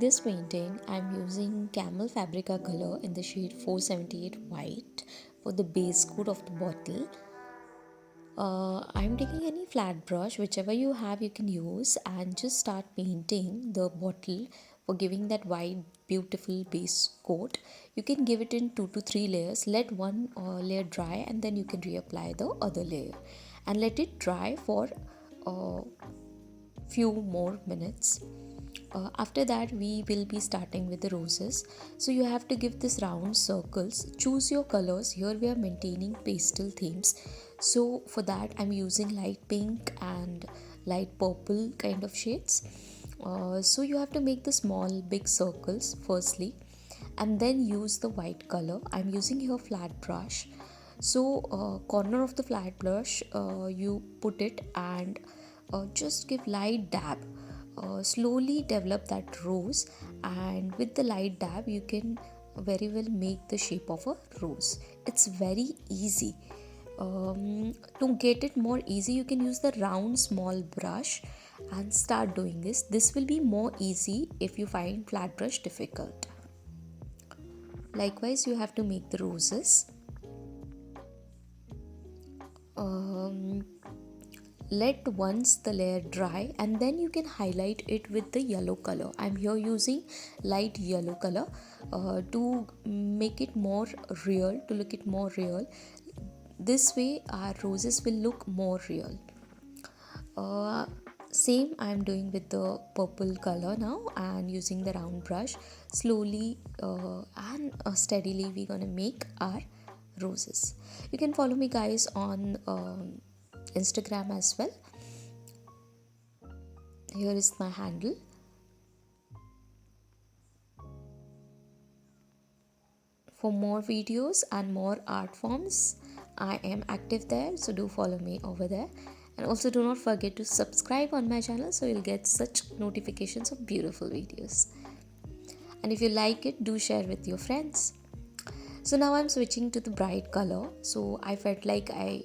this painting, I'm using camel fabrica color in the shade 478 white for the base coat of the bottle. I'm taking any flat brush, whichever you have you can use, and just start painting the bottle for giving that white beautiful base coat. You can give it in 2 to 3 layers. Let one layer dry and then you can reapply the other layer and let it dry for a few more minutes. After that we will be starting with the roses. So you have to give this round circles. Choose your colors. Here we are maintaining pastel themes, so for that I'm using light pink and light purple kind of shades. So you have to make the small big circles firstly and then use the white color. I'm using here flat brush. So corner of the flat brush, you put it and just give light dab. Slowly develop that rose, and with the light dab you can very well make the shape of a rose. It's very easy. To get it more easy, you can use the round small brush and start doing this will be more easy if you find flat brush difficult. Likewise, you have to make the roses. Let once the layer dry and then you can highlight it with the yellow color. I'm here using light yellow color to make it more real, to look it more real. This way our roses will look more real. Same I'm doing with the purple color now, and using the round brush slowly and steadily we're gonna make our roses. You can follow me guys on Instagram as well. Here is my handle. For more videos and more art forms, I am active there, so do follow me over there. And also do not forget to subscribe on my channel so you'll get such notifications of beautiful videos. And if you like it, do share with your friends. So now I'm switching to the bright color. So I felt like I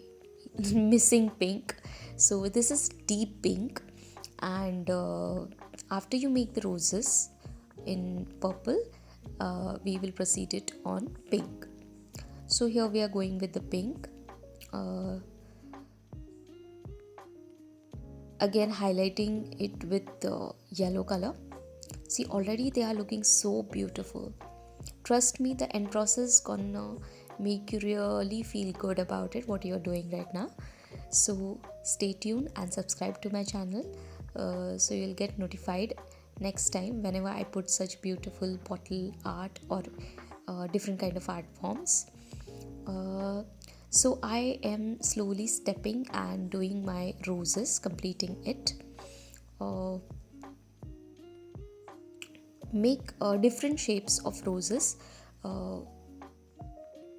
missing pink. So this is deep pink, and after you make the roses in purple, we will proceed it on pink. So here we are going with the pink. Again highlighting it with the yellow color. See, already they are looking so beautiful. Trust me, the end process is gonna make you really feel good about it, what you're doing right now. So stay tuned and subscribe to my channel, so you'll get notified next time whenever I put such beautiful bottle art or different kind of art forms. So I am slowly stepping and doing my roses, completing it. Make different shapes of roses.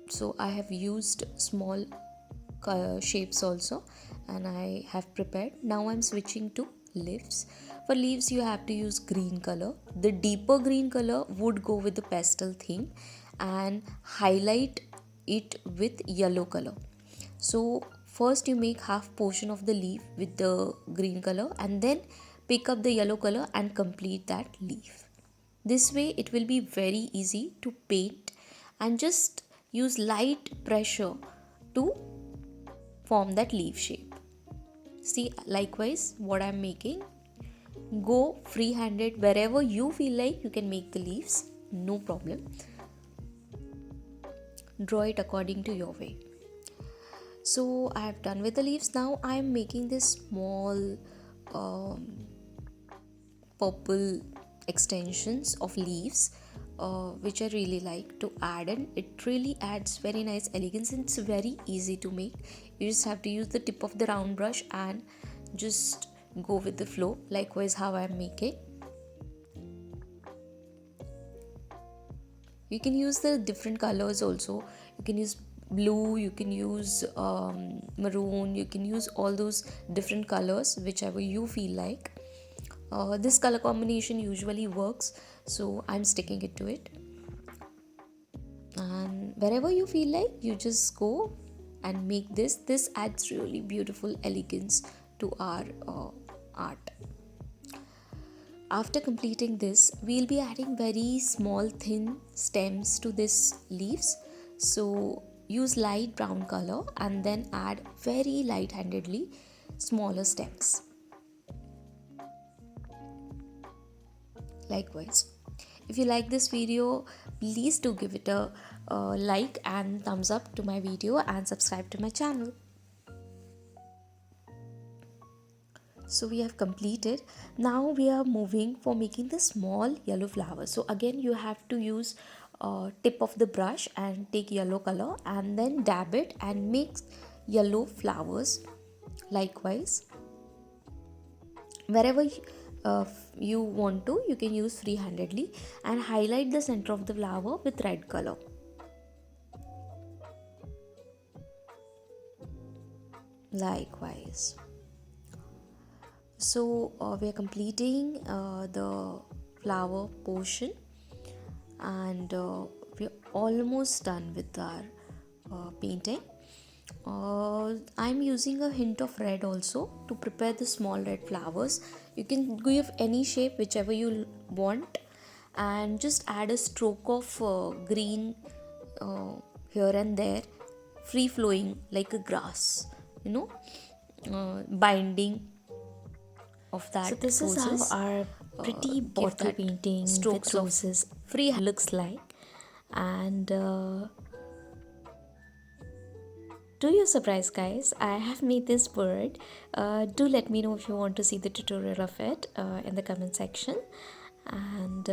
So I have used small shapes also, and I have prepared. Now I'm switching to leaves. For leaves you have to use green color. The deeper green color would go with the pastel theme and highlight it with yellow color. So first you make half portion of the leaf with the green color and then pick up the yellow color and complete that leaf. This way it will be very easy to paint, and just use light pressure to form that leaf shape. See, likewise what I'm making, go free handed. Wherever you feel like you can make the leaves, no problem. Draw it according to your way. So I have done with the leaves. Now I am making this small purple extensions of leaves, which I really like to add, and it really adds very nice elegance, and it's very easy to make. You just have to use the tip of the round brush and just go with the flow. Likewise how I am making. You can use the different colors also. You can use blue, you can use maroon, you can use all those different colors whichever you feel like. This color combination usually works, so I'm sticking it to it. And wherever you feel like, you just go and make this adds really beautiful elegance to our art. After completing this, we'll be adding very small thin stems to this leaves. So use light brown color and then add very light handedly smaller stems. Likewise, if you like this video, please do give it a like and thumbs up to my video and subscribe to my channel. So we have completed. Now we are moving for making the small yellow flowers. So again you have to use tip of the brush and take yellow color and then dab it and make yellow flowers. Likewise, wherever you want to, you can use free-handedly and highlight the center of the flower with red color. Likewise, so we are completing the flower portion, and we're almost done with our painting. I'm using a hint of red also to prepare the small red flowers. You can give any shape whichever you want, and just add a stroke of green here and there, free flowing like a grass, binding of that. So this roses. is how our pretty bottle painting with roses free looks like. And to your surprise, guys, I have made this bird. Do let me know if you want to see the tutorial of it in the comment section. And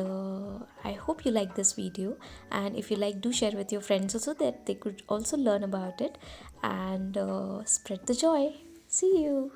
I hope you like this video, and if you like, do share with your friends also, that they could also learn about it and spread the joy. See you.